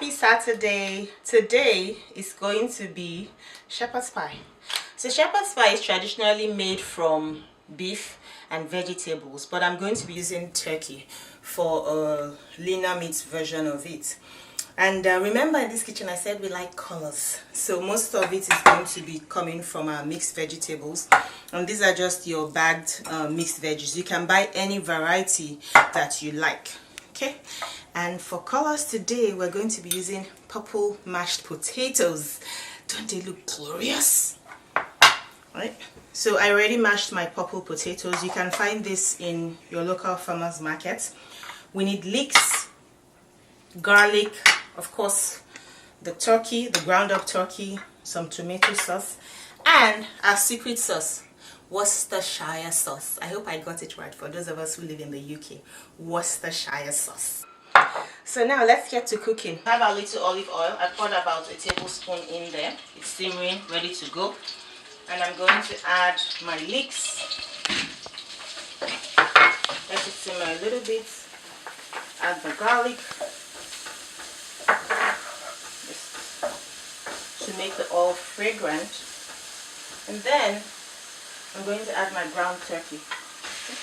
Happy Saturday. Today is going to be shepherd's pie. So shepherd's pie is traditionally made from beef and vegetables, but I'm going to be using turkey for a leaner meat version of it. And remember, in this kitchen I said we like colors, so most of it is going to be coming from our mixed vegetables, and these are just your bagged mixed veggies. You can buy any variety that you like. Okay, and for colors today we're going to be using purple mashed potatoes. Don't they look glorious? Right, so I already mashed my purple potatoes. You can find this in your local farmers market. We need leeks, garlic, of course the turkey, the ground up turkey, some tomato sauce, and our secret sauce, Worcestershire sauce. I hope I got it right for those of us who live in the UK. Worcestershire sauce. So now let's get to cooking. I have a little olive oil. I poured about a tablespoon in there. It's simmering, ready to go. And I'm going to add my leeks. Let it simmer a little bit. Add the garlic to make the oil fragrant. And then I'm going to add my ground turkey. Okay.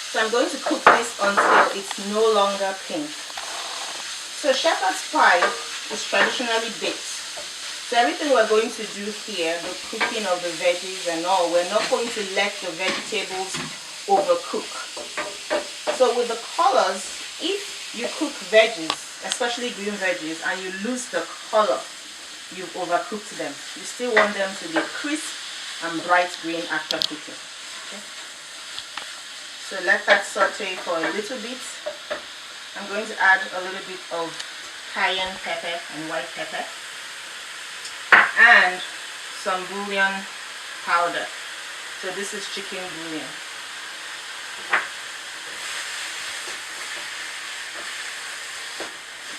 So I'm going to cook this until it's no longer pink. So shepherd's pie is traditionally baked. So everything we're going to do here, the cooking of the veggies and all, we're not going to let the vegetables overcook. So with the colors, if you cook veggies, especially green veggies, and you lose the color, you've overcooked them. You still want them to be crisp and bright green after cooking. Okay. So let that saute for a little bit. I'm going to add a little bit of cayenne pepper and white pepper and some bouillon powder. So this is chicken bouillon.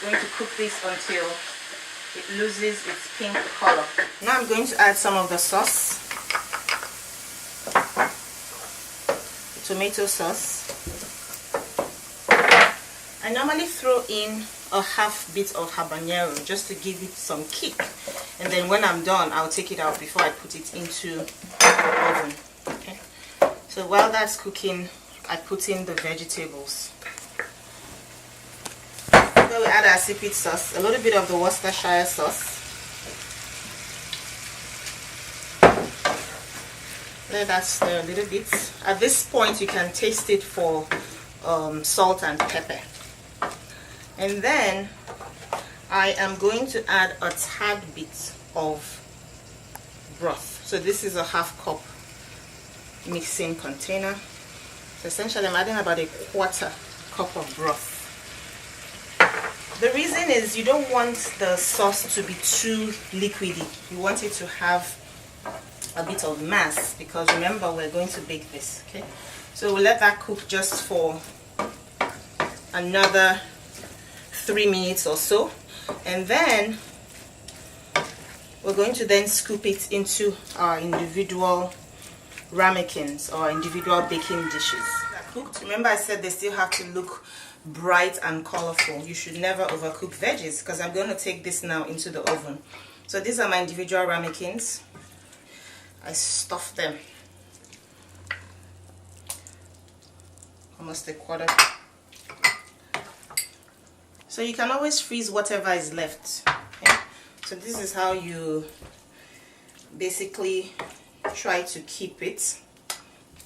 I'm going to cook this until it loses its pink color. Now I'm going to add some of the sauce, tomato sauce. I normally throw in a half bit of habanero just to give it some kick, and then when I'm done I'll take it out before I put it into the oven. Okay, so while that's cooking I put in the vegetables. So we add our secret sauce, a little bit of the Worcestershire sauce. Let that stir a little bit. At this point you can taste it for salt and pepper. And then I am going to add a tad bit of broth. So this is a half cup mixing container. So essentially I'm adding about a quarter cup of broth. The reason is you don't want the sauce to be too liquidy. You want it to have a bit of mass, because remember we're going to bake this. Okay, so we'll let that cook just for another 3 minutes or so, and then we're going to then scoop it into our individual ramekins or individual baking dishes. Cooked. Remember I said they still have to look bright and colorful. You should never overcook veggies, because I'm going to take this now into the oven. So these are my individual ramekins. I stuffed them almost a quarter. So you can always freeze whatever is left. Okay? So this is how you basically try to keep it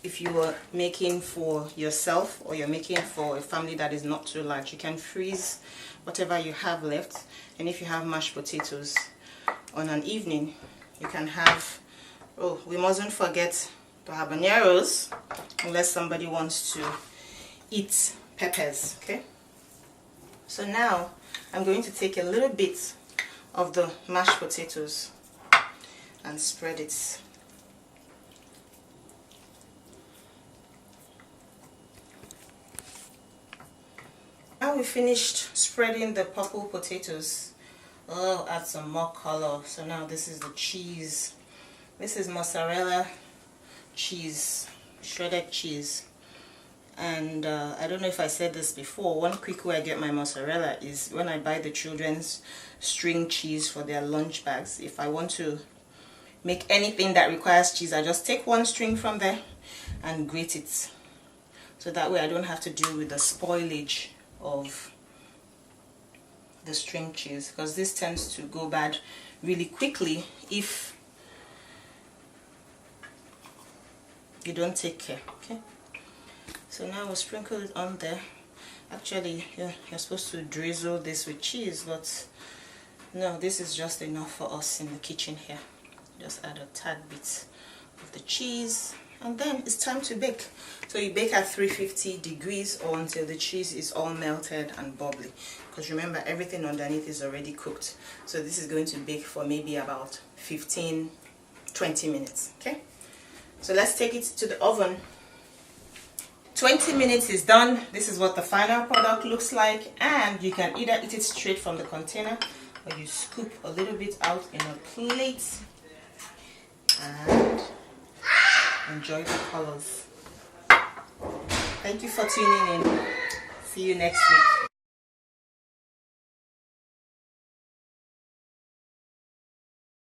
if you are making for yourself or you're making for a family that is not too large. You can freeze whatever you have left, and if you have mashed potatoes on an evening, you can have, oh, we mustn't forget the habaneros unless somebody wants to eat peppers. Okay, so now I'm going to take a little bit of the mashed potatoes and spread it. Now we finished spreading the purple potatoes. Oh, add some more color. So now this is the cheese. This is mozzarella cheese, shredded cheese. And I don't know if I said this before, one quick way I get my mozzarella is when I buy the children's string cheese for their lunch bags. If I want to make anything that requires cheese, I just take one string from there and grate it, so that way I don't have to deal with the spoilage of the string cheese, because this tends to go bad really quickly if you don't take care. Okay, so now we'll sprinkle it on there. Actually, yeah, you're supposed to drizzle this with cheese, but no, this is just enough for us in the kitchen here. Just add a tad bit of the cheese, and then it's time to bake. So you bake at 350 degrees or until the cheese is all melted and bubbly, because remember, everything underneath is already cooked. So this is going to bake for maybe about 15-20 minutes. Okay, so let's take it to the oven. 20 minutes is done. This is what the final product looks like, and you can either eat it straight from the container or you scoop a little bit out in a plate and enjoy the colors. Thank you for tuning in. See you next week.